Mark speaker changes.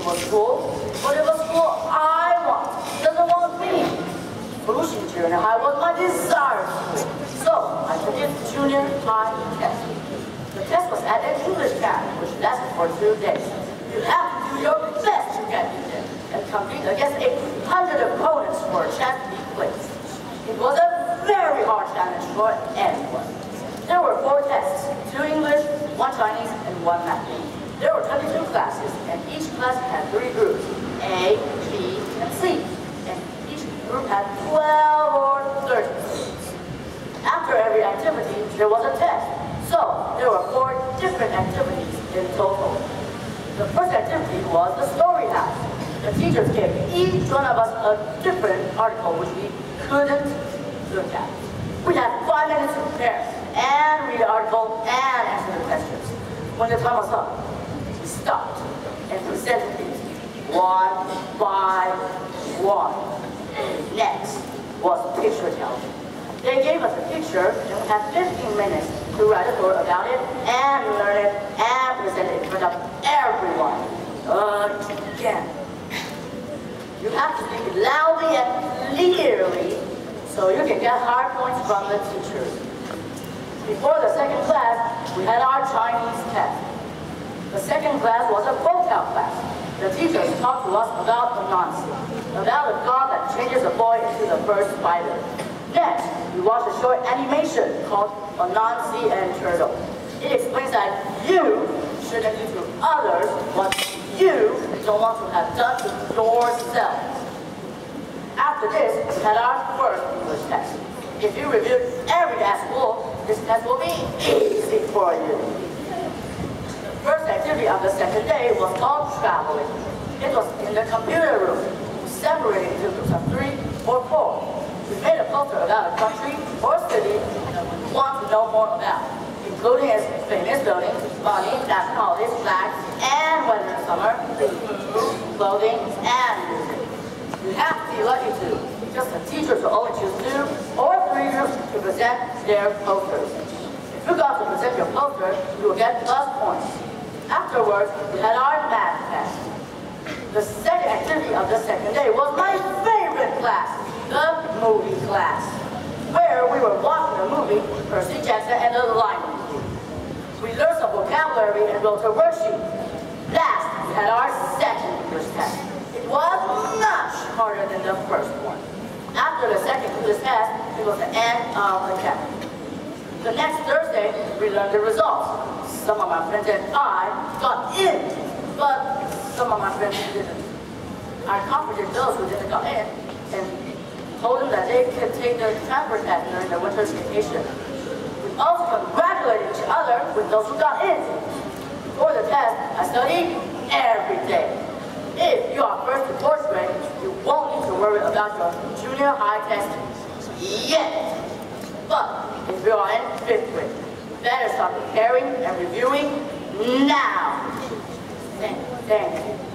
Speaker 1: It was school, but it was school I want. It doesn't want me. Solution Junior High was my desired school. So I took it junior high test. The test was at an English camp, which lasted for 2 days. You have to do your best to get in there and compete against 800 opponents for a chance to be placed. It was a very hard challenge for anyone. There were 4 tests, 2 English, 1 Chinese, and 1 math. There were 22 classes, and each class had 3 groups, A, B, and C. And each group had 12 or 13 students. After every activity, there was a test. So there were 4 different activities in total. The first activity was the story house. The teachers gave each one of us a different article which we couldn't look at. We had 5 minutes to prepare and read the article and answer the questions. When the time was up, we stopped and presented it 1 by 1. Next was picture telling. They gave us a picture and we had 15 minutes to write a story about it and learn it and present it in front of everyone. Again. You have to speak loudly and clearly so you can get high points from the teachers. Before the second class, we had our Chinese test. The second class was a vocab class. The teachers talked to us about Anansi, about a dog that changes a boy into the first spider. Next, we watched a short animation called Anansi and Turtle. It explains that you shouldn't do to others what you don't want to have done to yourself. After this, we had our first English test. If you reviewed every day at school, this test will be easy for you. The first activity of the second day was called traveling. It was in the computer room, separated into groups of 3 or 4. We made a poster about a country or city that we want to know more about, including its famous buildings, money, national holidays, flags, and weather in summer, food, clothing, and music. You have to be lucky too, because the teachers will only choose 2 or 3 groups to present their posters. If you got to present your poster, you will get plus points. Afterwards, we had our math test. The second activity of the second day was my favorite class, the movie class, where we were watching a movie, Percy Jackson and the Lion King. We learned some vocabulary and wrote a worksheet. Last, we had our second English test. It was much harder than the first one. After the second English test, it was the end of the camp. The next Thursday, we learned the results. Some of my friends and I got in, but some of my friends didn't. I comforted those who didn't get in and told them that they could take the transfer test during the winter vacation. We also congratulated each other with those who got in. Before the test, I studied every day. If you are first to 4th grade, you won't need to worry about your junior high test yet. But if you are in 5th grade, you better start preparing and reviewing now. Thank you.